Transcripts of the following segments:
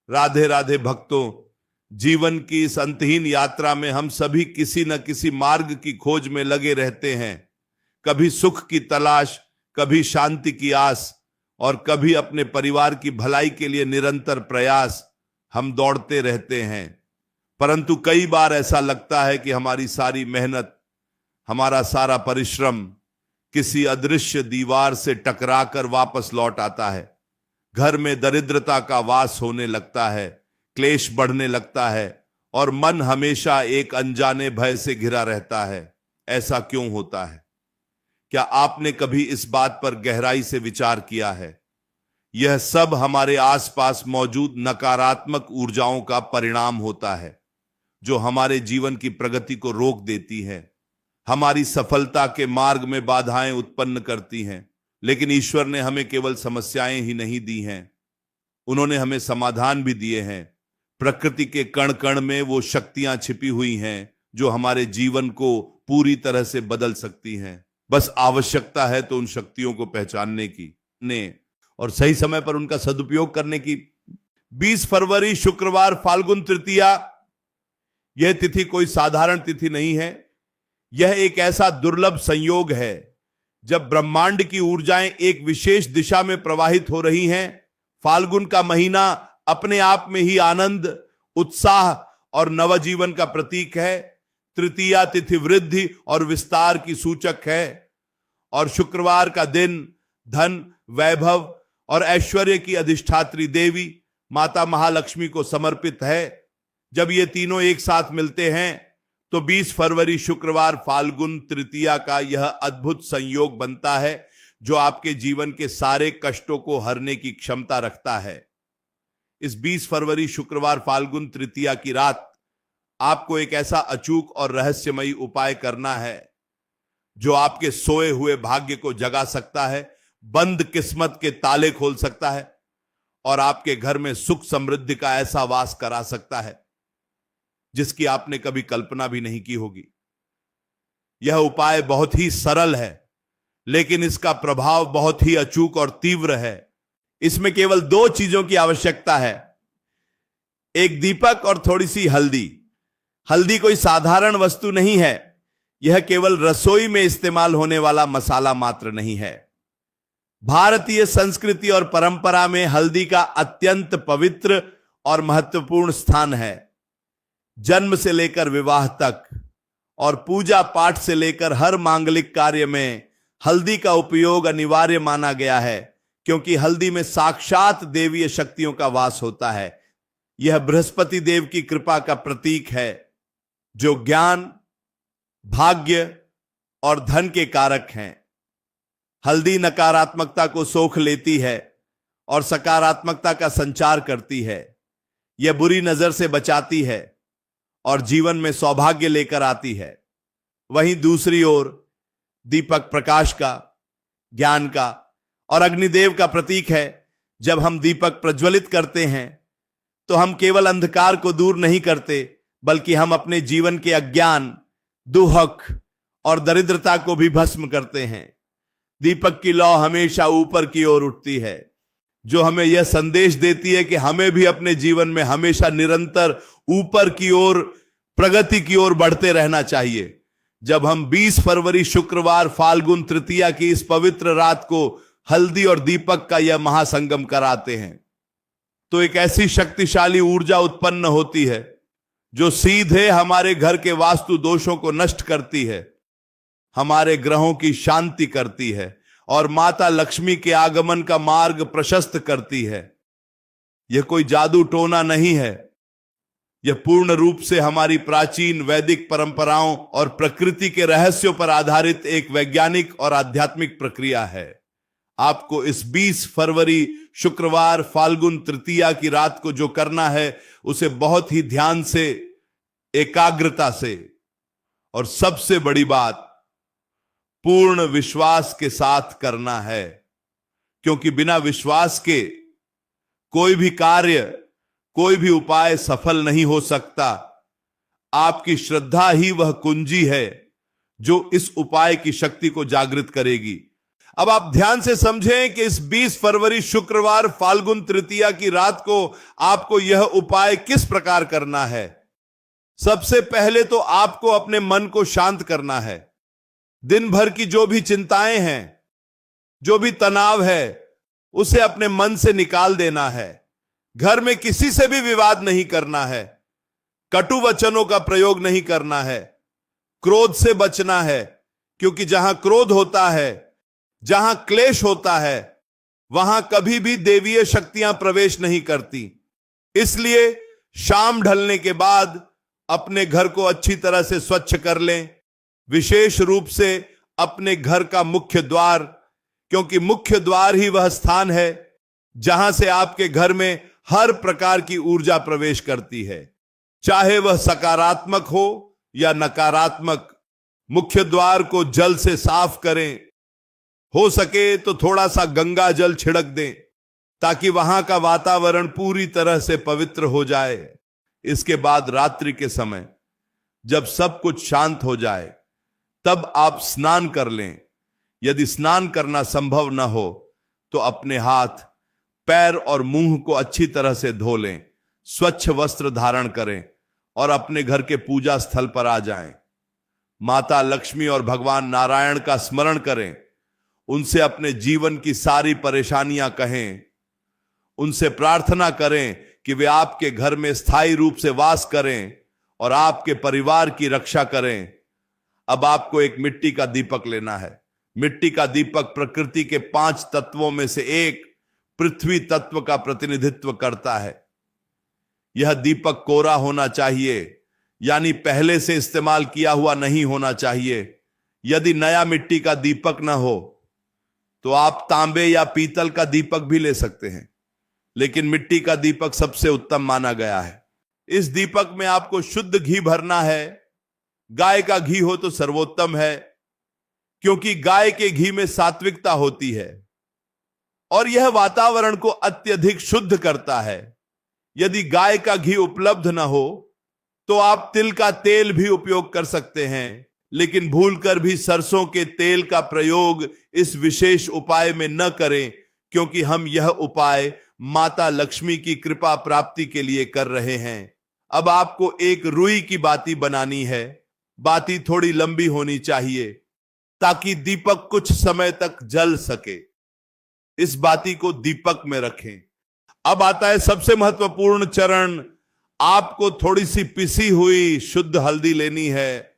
राधे राधे भक्तों, जीवन की इस अंतहीन यात्रा में हम सभी किसी न किसी मार्ग की खोज में लगे रहते हैं। कभी सुख की तलाश, कभी शांति की आस और कभी अपने परिवार की भलाई के लिए निरंतर प्रयास। हम दौड़ते रहते हैं, परंतु कई बार ऐसा लगता है कि हमारी सारी मेहनत, हमारा सारा परिश्रम किसी अदृश्य दीवार से टकराकर वापस लौट आता है। घर में दरिद्रता का वास होने लगता है, क्लेश बढ़ने लगता है और मन हमेशा एक अनजाने भय से घिरा रहता है। ऐसा क्यों होता है? क्या आपने कभी इस बात पर गहराई से विचार किया है? यह सब हमारे आसपास मौजूद नकारात्मक ऊर्जाओं का परिणाम होता है, जो हमारे जीवन की प्रगति को रोक देती है, हमारी सफलता के मार्ग में बाधाएं उत्पन्न करती हैं। लेकिन ईश्वर ने हमें केवल समस्याएं ही नहीं दी हैं, उन्होंने हमें समाधान भी दिए हैं। प्रकृति के कण कण में वो शक्तियां छिपी हुई हैं जो हमारे जीवन को पूरी तरह से बदल सकती हैं। बस आवश्यकता है तो उन शक्तियों को पहचानने की और सही समय पर उनका सदुपयोग करने की। 20 फरवरी शुक्रवार फाल्गुन तृतीया, यह तिथि कोई साधारण तिथि नहीं है। यह एक ऐसा दुर्लभ संयोग है जब ब्रह्मांड की ऊर्जाएं एक विशेष दिशा में प्रवाहित हो रही हैं। फाल्गुन का महीना अपने आप में ही आनंद, उत्साह और नवजीवन का प्रतीक है। तृतीया तिथि वृद्धि और विस्तार की सूचक है और शुक्रवार का दिन धन, वैभव और ऐश्वर्य की अधिष्ठात्री देवी माता महालक्ष्मी को समर्पित है। जब ये तीनों एक साथ मिलते हैं तो 20 फरवरी शुक्रवार फाल्गुन तृतीया का यह अद्भुत संयोग बनता है जो आपके जीवन के सारे कष्टों को हरने की क्षमता रखता है। इस 20 फरवरी शुक्रवार फाल्गुन तृतीया की रात आपको एक ऐसा अचूक और रहस्यमयी उपाय करना है जो आपके सोए हुए भाग्य को जगा सकता है, बंद किस्मत के ताले खोल सकता है और आपके घर में सुख समृद्धि का ऐसा वास करा सकता है जिसकी आपने कभी कल्पना भी नहीं की होगी। यह उपाय बहुत ही सरल है, लेकिन इसका प्रभाव बहुत ही अचूक और तीव्र है। इसमें केवल 2 चीजों की आवश्यकता है, एक दीपक और थोड़ी सी हल्दी। हल्दी कोई साधारण वस्तु नहीं है, यह केवल रसोई में इस्तेमाल होने वाला मसाला मात्र नहीं है। भारतीय संस्कृति और परंपरा में हल्दी का अत्यंत पवित्र और महत्वपूर्ण स्थान है। जन्म से लेकर विवाह तक और पूजा पाठ से लेकर हर मांगलिक कार्य में हल्दी का उपयोग अनिवार्य माना गया है, क्योंकि हल्दी में साक्षात देवीय शक्तियों का वास होता है। यह बृहस्पति देव की कृपा का प्रतीक है जो ज्ञान, भाग्य और धन के कारक हैं। हल्दी नकारात्मकता को सोख लेती है और सकारात्मकता का संचार करती है। यह बुरी नजर से बचाती है और जीवन में सौभाग्य लेकर आती है। वहीं दूसरी ओर दीपक प्रकाश का, ज्ञान का और अग्निदेव का प्रतीक है। जब हम दीपक प्रज्वलित करते हैं तो हम केवल अंधकार को दूर नहीं करते, बल्कि हम अपने जीवन के अज्ञान, दुहक और दरिद्रता को भी भस्म करते हैं। दीपक की लौ हमेशा ऊपर की ओर उठती है, जो हमें यह संदेश देती है कि हमें भी अपने जीवन में हमेशा निरंतर ऊपर की ओर, प्रगति की ओर बढ़ते रहना चाहिए। जब हम 20 फरवरी शुक्रवार फाल्गुन तृतीया की इस पवित्र रात को हल्दी और दीपक का यह महासंगम कराते हैं तो एक ऐसी शक्तिशाली ऊर्जा उत्पन्न होती है जो सीधे हमारे घर के वास्तु दोषों को नष्ट करती है, हमारे ग्रहों की शांति करती है और माता लक्ष्मी के आगमन का मार्ग प्रशस्त करती है। यह कोई जादू टोना नहीं है, यह पूर्ण रूप से हमारी प्राचीन वैदिक परंपराओं और प्रकृति के रहस्यों पर आधारित एक वैज्ञानिक और आध्यात्मिक प्रक्रिया है। आपको इस 20 फरवरी शुक्रवार फाल्गुन तृतीया की रात को जो करना है उसे बहुत ही ध्यान से, एकाग्रता से और सबसे बड़ी बात पूर्ण विश्वास के साथ करना है, क्योंकि बिना विश्वास के कोई भी कार्य, कोई भी उपाय सफल नहीं हो सकता। आपकी श्रद्धा ही वह कुंजी है जो इस उपाय की शक्ति को जागृत करेगी। अब आप ध्यान से समझें कि इस 20 फरवरी शुक्रवार फाल्गुन तृतीया की रात को आपको यह उपाय किस प्रकार करना है। सबसे पहले तो आपको अपने मन को शांत करना है। दिन भर की जो भी चिंताएं हैं, जो भी तनाव है, उसे अपने मन से निकाल देना है। घर में किसी से भी विवाद नहीं करना है, कटु वचनों का प्रयोग नहीं करना है, क्रोध से बचना है, क्योंकि जहां क्रोध होता है, जहां क्लेश होता है, वहां कभी भी देवीय शक्तियां प्रवेश नहीं करती। इसलिए शाम ढलने के बाद अपने घर को अच्छी तरह से स्वच्छ कर लें, विशेष रूप से अपने घर का मुख्य द्वार, क्योंकि मुख्य द्वार ही वह स्थान है जहां से आपके घर में हर प्रकार की ऊर्जा प्रवेश करती है, चाहे वह सकारात्मक हो या नकारात्मक। मुख्य द्वार को जल से साफ करें, हो सके तो थोड़ा सा गंगा जल छिड़क दें ताकि वहां का वातावरण पूरी तरह से पवित्र हो जाए। इसके बाद रात्रि के समय जब सब कुछ शांत हो जाए तब आप स्नान कर लें। यदि स्नान करना संभव न हो तो अपने हाथ, पैर और मुंह को अच्छी तरह से धो लें, स्वच्छ वस्त्र धारण करें और अपने घर के पूजा स्थल पर आ जाएं। माता लक्ष्मी और भगवान नारायण का स्मरण करें, उनसे अपने जीवन की सारी परेशानियां कहें, उनसे प्रार्थना करें कि वे आपके घर में स्थायी रूप से वास करें और आपके परिवार की रक्षा करें। अब आपको एक मिट्टी का दीपक लेना है। मिट्टी का दीपक प्रकृति के 5 तत्वों में से एक पृथ्वी तत्व का प्रतिनिधित्व करता है। यह दीपक कोरा होना चाहिए, यानी पहले से इस्तेमाल किया हुआ नहीं होना चाहिए। यदि नया मिट्टी का दीपक ना हो तो आप तांबे या पीतल का दीपक भी ले सकते हैं, लेकिन मिट्टी का दीपक सबसे उत्तम माना गया है। इस दीपक में आपको शुद्ध घी भरना है। गाय का घी हो तो सर्वोत्तम है, क्योंकि गाय के घी में सात्विकता होती है और यह वातावरण को अत्यधिक शुद्ध करता है। यदि गाय का घी उपलब्ध न हो तो आप तिल का तेल भी उपयोग कर सकते हैं, लेकिन भूलकर भी सरसों के तेल का प्रयोग इस विशेष उपाय में न करें, क्योंकि हम यह उपाय माता लक्ष्मी की कृपा प्राप्ति के लिए कर रहे हैं। अब आपको एक रुई की बाती बनानी है। बाती थोड़ी लंबी होनी चाहिए ताकि दीपक कुछ समय तक जल सके। इस बाती को दीपक में रखें। अब आता है सबसे महत्वपूर्ण चरण। आपको थोड़ी सी पिसी हुई शुद्ध हल्दी लेनी है।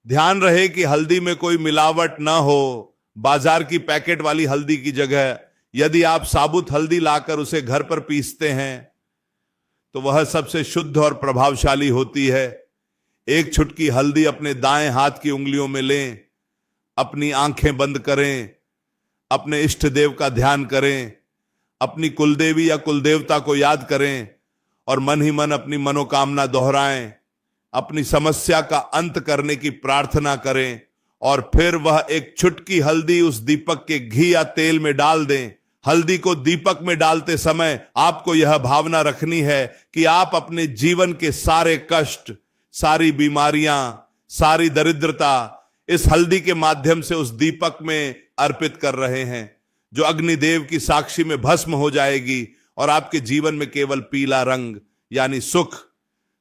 ध्यान रहे कि हल्दी में कोई मिलावट ना हो। बाजार की पैकेट वाली हल्दी की जगह यदि आप साबुत हल्दी लाकर उसे घर पर पीसते हैं तो वह सबसे शुद्ध और प्रभावशाली होती है। एक चुटकी हल्दी अपने दाएं हाथ की उंगलियों में लें, अपनी आंखें बंद करें, अपने इष्ट देव का ध्यान करें, अपनी कुलदेवी या कुलदेवता को याद करें और मन ही मन अपनी मनोकामना दोहराएं, अपनी समस्या का अंत करने की प्रार्थना करें और फिर वह एक चुटकी हल्दी उस दीपक के घी या तेल में डाल दें। हल्दी को दीपक में डालते समय आपको यह भावना रखनी है कि आप अपने जीवन के सारे कष्ट, सारी बीमारियां, सारी दरिद्रता इस हल्दी के माध्यम से उस दीपक में अर्पित कर रहे हैं, जो अग्निदेव की साक्षी में भस्म हो जाएगी और आपके जीवन में केवल पीला रंग यानी सुख,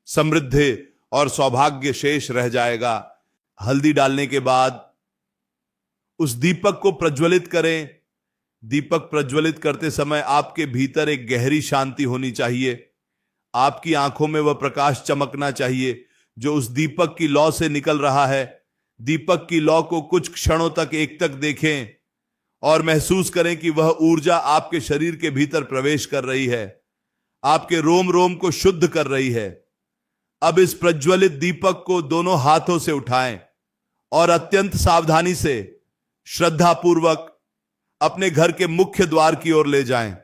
समृद्धि और सौभाग्य शेष रह जाएगा। हल्दी डालने के बाद उस दीपक को प्रज्वलित करें। दीपक प्रज्वलित करते समय आपके भीतर एक गहरी शांति होनी चाहिए। आपकी आंखों में वह प्रकाश चमकना चाहिए जो उस दीपक की लौ से निकल रहा है। दीपक की लौ को कुछ क्षणों तक एकटक देखें और महसूस करें कि वह ऊर्जा आपके शरीर के भीतर प्रवेश कर रही है, आपके रोम रोम को शुद्ध कर रही है। अब इस प्रज्वलित दीपक को दोनों हाथों से उठाएं और अत्यंत सावधानी से, श्रद्धापूर्वक अपने घर के मुख्य द्वार की ओर ले जाएं।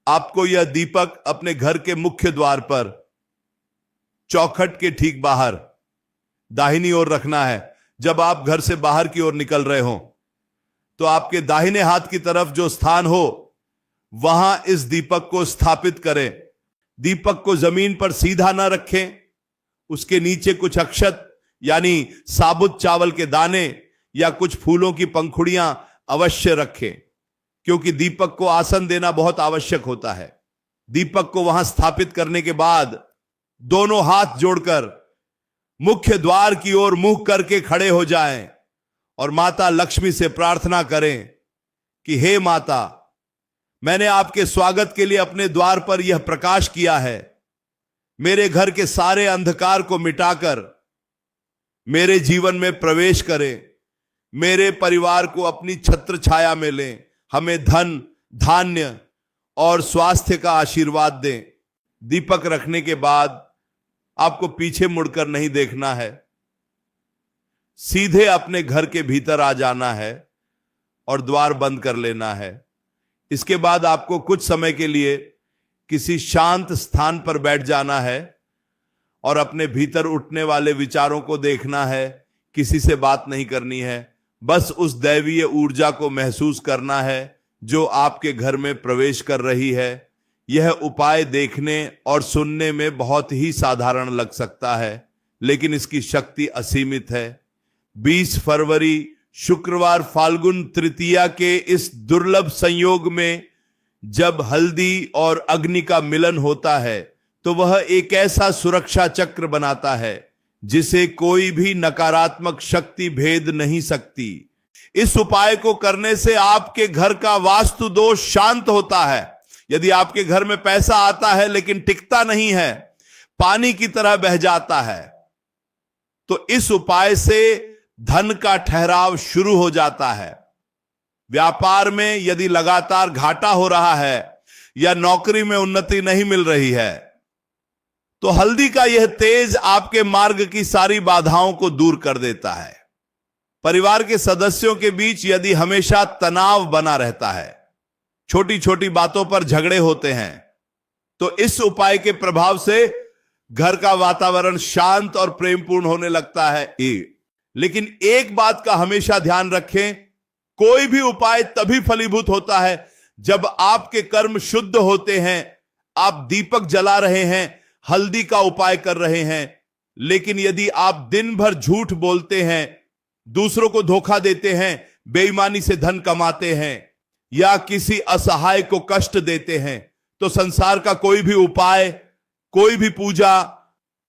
आपको यह दीपक अपने घर के मुख्य द्वार पर चौखट के ठीक बाहर दाहिनी ओर रखना है। जब आप घर से बाहर की ओर निकल रहे हो तो आपके दाहिने हाथ की तरफ जो स्थान हो वहां इस दीपक को स्थापित करें। दीपक को जमीन पर सीधा ना रखें, उसके नीचे कुछ अक्षत यानी साबुत चावल के दाने या कुछ फूलों की पंखुड़ियां अवश्य रखें, क्योंकि दीपक को आसन देना बहुत आवश्यक होता है। दीपक को वहां स्थापित करने के बाद दोनों हाथ जोड़कर मुख्य द्वार की ओर मुंह करके खड़े हो जाएं और माता लक्ष्मी से प्रार्थना करें कि हे माता, मैंने आपके स्वागत के लिए अपने द्वार पर यह प्रकाश किया है। मेरे घर के सारे अंधकार को मिटाकर मेरे जीवन में प्रवेश करें, मेरे परिवार को अपनी छत्र छाया में लें, हमें धन, धान्य और स्वास्थ्य का आशीर्वाद दें। दीपक रखने के बाद आपको पीछे मुड़कर नहीं देखना है, सीधे अपने घर के भीतर आ जाना है और द्वार बंद कर लेना है। इसके बाद आपको कुछ समय के लिए किसी शांत स्थान पर बैठ जाना है और अपने भीतर उठने वाले विचारों को देखना है। किसी से बात नहीं करनी है, बस उस दैवीय ऊर्जा को महसूस करना है जो आपके घर में प्रवेश कर रही है। यह उपाय देखने और सुनने में बहुत ही साधारण लग सकता है, लेकिन इसकी शक्ति असीमित है। 20 फरवरी शुक्रवार फाल्गुन तृतीया के इस दुर्लभ संयोग में जब हल्दी और अग्नि का मिलन होता है तो वह एक ऐसा सुरक्षा चक्र बनाता है जिसे कोई भी नकारात्मक शक्ति भेद नहीं सकती। इस उपाय को करने से आपके घर का वास्तु दोष शांत होता है। यदि आपके घर में पैसा आता है लेकिन टिकता नहीं है, पानी की तरह बह जाता है, तो इस उपाय से धन का ठहराव शुरू हो जाता है। व्यापार में यदि लगातार घाटा हो रहा है या नौकरी में उन्नति नहीं मिल रही है, तो हल्दी का यह तेज आपके मार्ग की सारी बाधाओं को दूर कर देता है। परिवार के सदस्यों के बीच यदि हमेशा तनाव बना रहता है, छोटी छोटी बातों पर झगड़े होते हैं, तो इस उपाय के प्रभाव से घर का वातावरण शांत और प्रेमपूर्ण होने लगता है। लेकिन एक बात का हमेशा ध्यान रखें, कोई भी उपाय तभी फलीभूत होता है जब आपके कर्म शुद्ध होते हैं। आप दीपक जला रहे हैं, हल्दी का उपाय कर रहे हैं, लेकिन यदि आप दिन भर झूठ बोलते हैं, दूसरों को धोखा देते हैं, बेईमानी से धन कमाते हैं या किसी असहाय को कष्ट देते हैं, तो संसार का कोई भी उपाय, कोई भी पूजा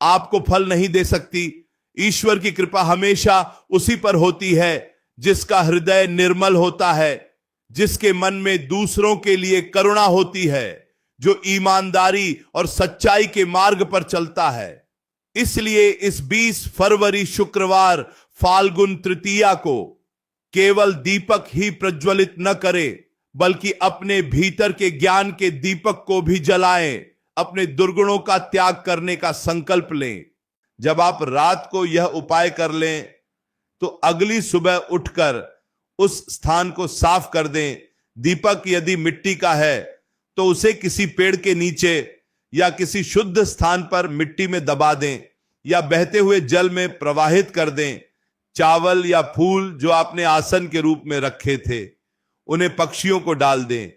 आपको फल नहीं दे सकती। ईश्वर की कृपा हमेशा उसी पर होती है जिसका हृदय निर्मल होता है, जिसके मन में दूसरों के लिए करुणा होती है, जो ईमानदारी और सच्चाई के मार्ग पर चलता है। इसलिए इस 20 फरवरी शुक्रवार फाल्गुन तृतीया को केवल दीपक ही प्रज्वलित न करें, बल्कि अपने भीतर के ज्ञान के दीपक को भी जलाएं। अपने दुर्गुणों का त्याग करने का संकल्प लें। जब आप रात को यह उपाय कर लें तो अगली सुबह उठकर उस स्थान को साफ कर दें। दीपक यदि मिट्टी का है तो उसे किसी पेड़ के नीचे या किसी शुद्ध स्थान पर मिट्टी में दबा दें या बहते हुए जल में प्रवाहित कर दें। चावल या फूल जो आपने आसन के रूप में रखे थे, उन्हें पक्षियों को डाल दें।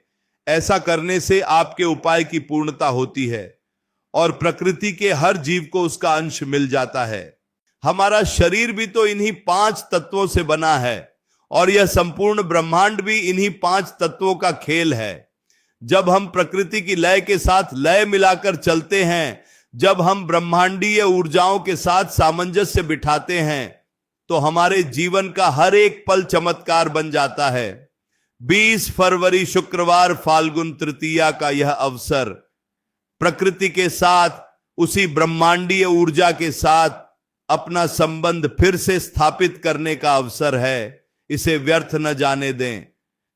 ऐसा करने से आपके उपाय की पूर्णता होती है और प्रकृति के हर जीव को उसका अंश मिल जाता है। हमारा शरीर भी तो इन्हीं 5 तत्वों से बना है और यह संपूर्ण ब्रह्मांड भी इन्हीं 5 तत्वों का खेल है। जब हम प्रकृति की लय के साथ लय मिलाकर चलते हैं, जब हम ब्रह्मांडीय ऊर्जाओं के साथ सामंजस्य बिठाते हैं, तो हमारे जीवन का हर एक पल चमत्कार बन जाता है। 20 फरवरी शुक्रवार फाल्गुन तृतीया का यह अवसर प्रकृति के साथ, उसी ब्रह्मांडीय ऊर्जा के साथ अपना संबंध फिर से स्थापित करने का अवसर है। इसे व्यर्थ न जाने दें।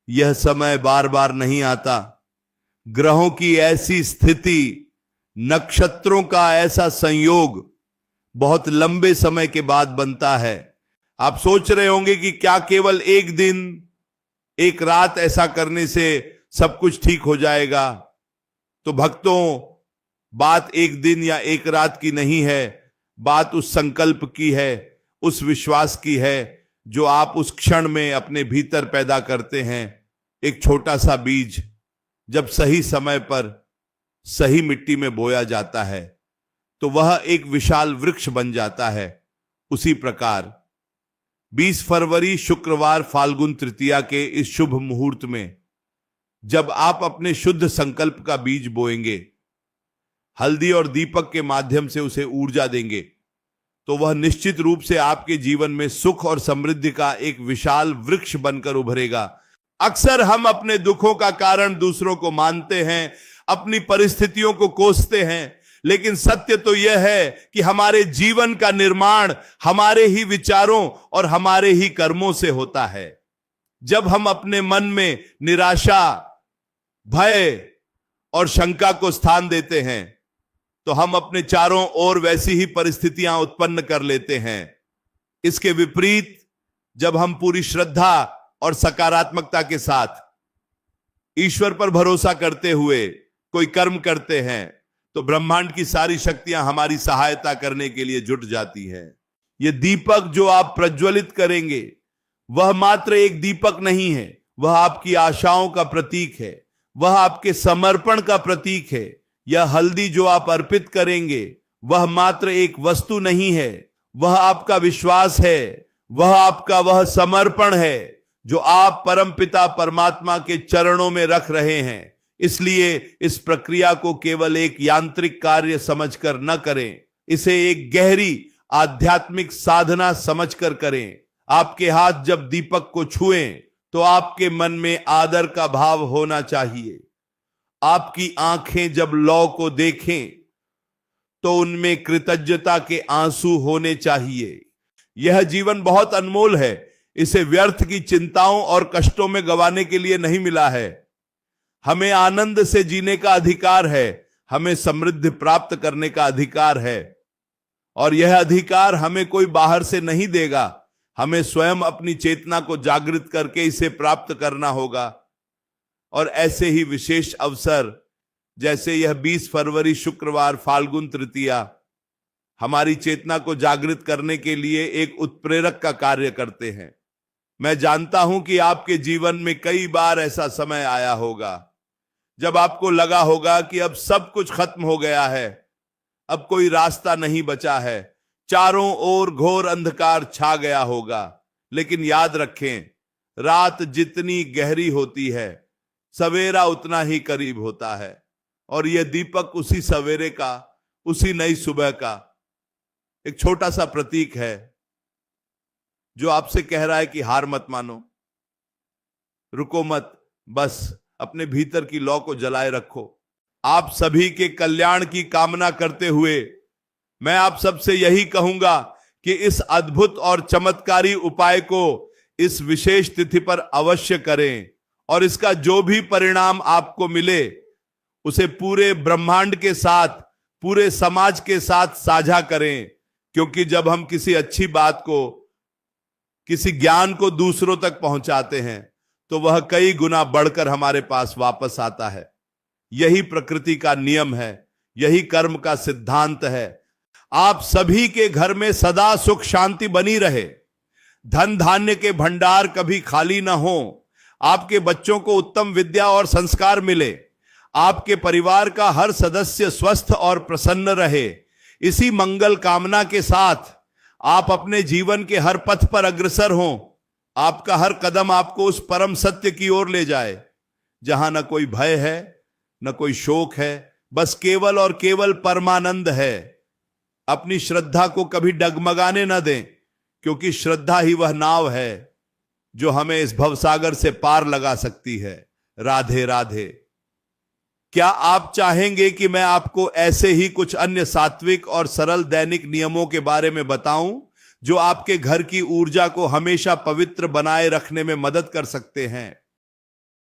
यह समय बार बार नहीं आता। ग्रहों की ऐसी स्थिति, नक्षत्रों का ऐसा संयोग बहुत लंबे समय के बाद बनता है। आप सोच रहे होंगे कि क्या केवल एक दिन, एक रात ऐसा करने से सब कुछ ठीक हो जाएगा? तो भक्तों, बात एक दिन या एक रात की नहीं है, बात उस संकल्प की है, उस विश्वास की है जो आप उस क्षण में अपने भीतर पैदा करते हैं। एक छोटा सा बीज जब सही समय पर सही मिट्टी में बोया जाता है तो वह एक विशाल वृक्ष बन जाता है। उसी प्रकार 20 फरवरी शुक्रवार फाल्गुन तृतीया के इस शुभ मुहूर्त में जब आप अपने शुद्ध संकल्प का बीज बोएंगे, हल्दी और दीपक के माध्यम से उसे ऊर्जा देंगे, तो वह निश्चित रूप से आपके जीवन में सुख और समृद्धि का एक विशाल वृक्ष बनकर उभरेगा। अक्सर हम अपने दुखों का कारण दूसरों को मानते हैं, अपनी परिस्थितियों को कोसते हैं, लेकिन सत्य तो यह है कि हमारे जीवन का निर्माण हमारे ही विचारों और हमारे ही कर्मों से होता है। जब हम अपने मन में निराशा, भय और शंका को स्थान देते हैं तो हम अपने चारों ओर वैसी ही परिस्थितियां उत्पन्न कर लेते हैं। इसके विपरीत जब हम पूरी श्रद्धा और सकारात्मकता के साथ ईश्वर पर भरोसा करते हुए कोई कर्म करते हैं तो ब्रह्मांड की सारी शक्तियां हमारी सहायता करने के लिए जुट जाती हैं। यह दीपक जो आप प्रज्वलित करेंगे वह मात्र एक दीपक नहीं है, वह आपकी आशाओं का प्रतीक है, वह आपके समर्पण का प्रतीक है। यह हल्दी जो आप अर्पित करेंगे वह मात्र एक वस्तु नहीं है, वह आपका विश्वास है, वह आपका वह समर्पण है जो आप परमपिता परमात्मा के चरणों में रख रहे हैं। इसलिए इस प्रक्रिया को केवल एक यांत्रिक कार्य समझकर न करें, इसे एक गहरी आध्यात्मिक साधना समझकर करें। आपके हाथ जब दीपक को छुएं तो आपके मन में आदर का भाव होना चाहिए। आपकी आंखें जब लौ को देखें तो उनमें कृतज्ञता के आंसू होने चाहिए। यह जीवन बहुत अनमोल है, इसे व्यर्थ की चिंताओं और कष्टों में गंवाने के लिए नहीं मिला है। हमें आनंद से जीने का अधिकार है, हमें समृद्धि प्राप्त करने का अधिकार है, और यह अधिकार हमें कोई बाहर से नहीं देगा। हमें स्वयं अपनी चेतना को जागृत करके इसे प्राप्त करना होगा। और ऐसे ही विशेष अवसर जैसे यह 20 फरवरी शुक्रवार फाल्गुन तृतीया हमारी चेतना को जागृत करने के लिए एक उत्प्रेरक का कार्य करते हैं। मैं जानता हूं कि आपके जीवन में कई बार ऐसा समय आया होगा जब आपको लगा होगा कि अब सब कुछ खत्म हो गया है, अब कोई रास्ता नहीं बचा है, चारों ओर घोर अंधकार छा गया होगा। लेकिन याद रखें, रात जितनी गहरी होती है सवेरा उतना ही करीब होता है, और यह दीपक उसी सवेरे का, उसी नई सुबह का एक छोटा सा प्रतीक है जो आपसे कह रहा है कि हार मत मानो, रुको मत, बस अपने भीतर की लौ को जलाए रखो। आप सभी के कल्याण की कामना करते हुए मैं आप सबसे यही कहूंगा कि इस अद्भुत और चमत्कारी उपाय को इस विशेष तिथि पर अवश्य करें, और इसका जो भी परिणाम आपको मिले उसे पूरे ब्रह्मांड के साथ, पूरे समाज के साथ साझा करें। क्योंकि जब हम किसी अच्छी बात को, किसी ज्ञान को दूसरों तक पहुंचाते हैं तो वह कई गुना बढ़कर हमारे पास वापस आता है। यही प्रकृति का नियम है, यही कर्म का सिद्धांत है। आप सभी के घर में सदा सुख शांति बनी रहे, धन धान्य के भंडार कभी खाली ना हो, आपके बच्चों को उत्तम विद्या और संस्कार मिले, आपके परिवार का हर सदस्य स्वस्थ और प्रसन्न रहे। इसी मंगल कामना के साथ आप अपने जीवन के हर पथ पर अग्रसर हों। आपका हर कदम आपको उस परम सत्य की ओर ले जाए जहां न कोई भय है, न कोई शोक है, बस केवल और केवल परमानंद है। अपनी श्रद्धा को कभी डगमगाने न दें, क्योंकि श्रद्धा ही वह नाव है जो हमें इस भवसागर से पार लगा सकती है। राधे राधे। क्या आप चाहेंगे कि मैं आपको ऐसे ही कुछ अन्य सात्विक और सरल दैनिक नियमों के बारे में बताऊं जो आपके घर की ऊर्जा को हमेशा पवित्र बनाए रखने में मदद कर सकते हैं?